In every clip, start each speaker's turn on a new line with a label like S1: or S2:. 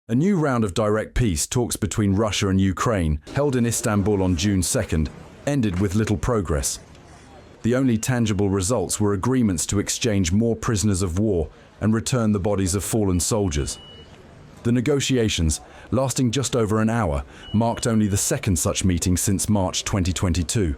S1: A new round of direct peace talks between Russia and Ukraine, held in Istanbul on June 2nd, ended with little progress. The only tangible results were agreements to exchange more prisoners of war and return the bodies of fallen soldiers. The negotiations, lasting just over an hour, marked only the second such meeting since March 2022.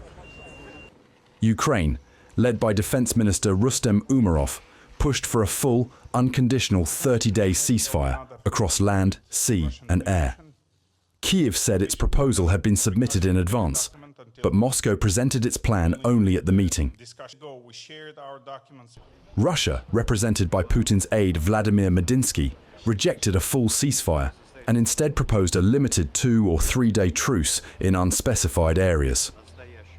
S1: Ukraine, led by Defense Minister Rustem Umerov, pushed for a full, unconditional 30-day ceasefire across land, sea and air. Kyiv said its proposal had been submitted in advance, but Moscow presented its plan only at the meeting. Russia, represented by Putin's aide Vladimir Medinsky, rejected a full ceasefire and instead proposed a limited 2- or 3-day truce in unspecified areas.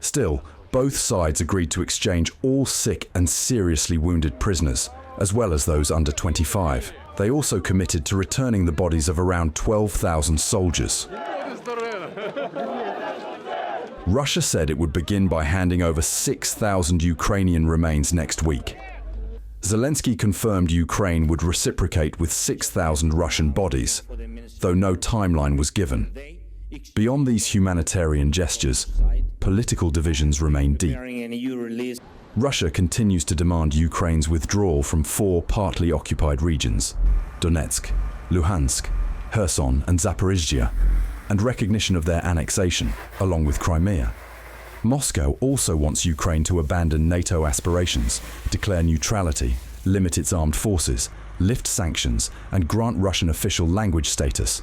S1: Still, both sides agreed to exchange all sick and seriously wounded prisoners, as well as those under 25. They also committed to returning the bodies of around 12,000 soldiers. Russia said it would begin by handing over 6,000 Ukrainian remains next week. Zelensky confirmed Ukraine would reciprocate with 6,000 Russian bodies, though no timeline was given. Beyond these humanitarian gestures, political divisions remain deep. Russia continues to demand Ukraine's withdrawal from 4 partly occupied regions, Donetsk, Luhansk, Kherson and Zaporizhzhia, and recognition of their annexation, along with Crimea. Moscow also wants Ukraine to abandon NATO aspirations, declare neutrality, limit its armed forces, lift sanctions, and grant Russian official language status.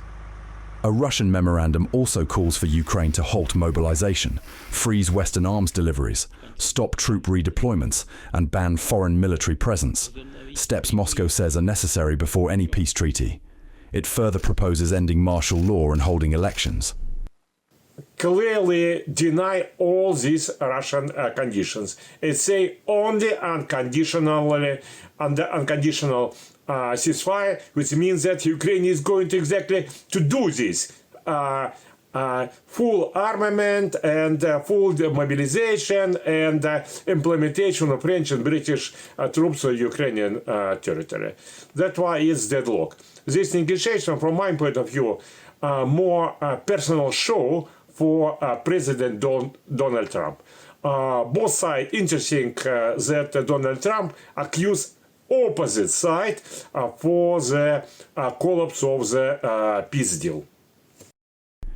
S1: A Russian memorandum also calls for Ukraine to halt mobilization, freeze Western arms deliveries, stop troop redeployments, and ban foreign military presence, steps Moscow says are necessary before any peace treaty. It further proposes ending martial law and holding elections.
S2: Clearly deny all these Russian conditions. It say only unconditional ceasefire, which means that Ukraine is going to exactly to do this. Full armament and full mobilization and implementation of French and British troops on Ukrainian territory. That's why it's deadlock. This negotiation, from my point of view, more personal show for President Donald Trump. Both sides, interesting that Donald Trump accused opposite side for the collapse of the peace deal.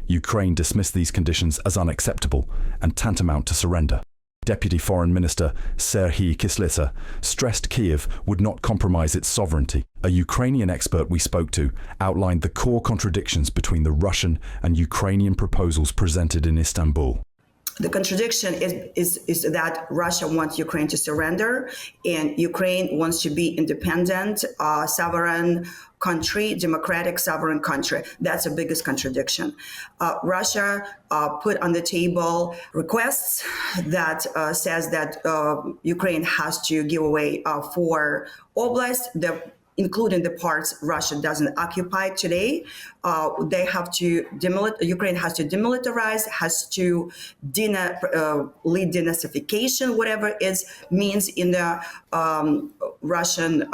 S1: Ukraine dismissed these conditions as unacceptable and tantamount to surrender. Deputy Foreign Minister Serhiy Kislitsa stressed Kyiv would not compromise its sovereignty. A Ukrainian expert we spoke to outlined the core contradictions between the Russian and Ukrainian proposals presented in Istanbul.
S3: The contradiction is that Russia wants Ukraine to surrender and Ukraine wants to be independent, sovereign country, democratic sovereign country. That's the biggest contradiction. Russia put on the table requests that says that Ukraine has to give away 4 oblasts, including the parts Russia doesn't occupy today. They have to Ukraine has to demilitarize, has to lead denazification, whatever it means in the Russian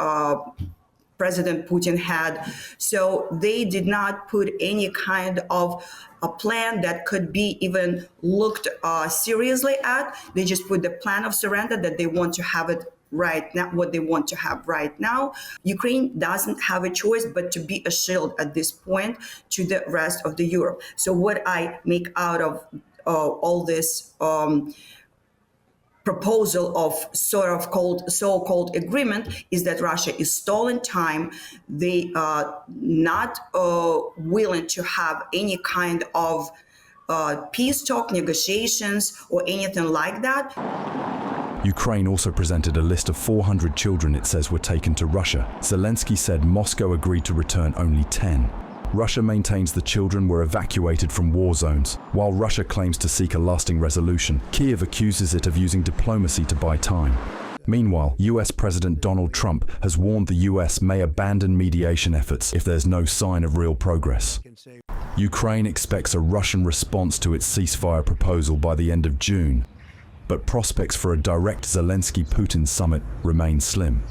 S3: President Putin had. So they did not put any kind of a plan that could be even looked seriously at. They just put the plan of surrender that they want to have it right now, what they want to have right now. Ukraine doesn't have a choice but to be a shield at this point to the rest of the Europe. So what I make out of all this proposal of so-called agreement is that Russia is stalling time. They are not willing to have any kind of peace talk, negotiations, or anything like that.
S1: Ukraine also presented a list of 400 children it says were taken to Russia. Zelensky said Moscow agreed to return only 10. Russia maintains the children were evacuated from war zones. While Russia claims to seek a lasting resolution, Kyiv accuses it of using diplomacy to buy time. Meanwhile, US President Donald Trump has warned the US may abandon mediation efforts if there's no sign of real progress. Ukraine expects a Russian response to its ceasefire proposal by the end of June, but prospects for a direct Zelensky-Putin summit remain slim.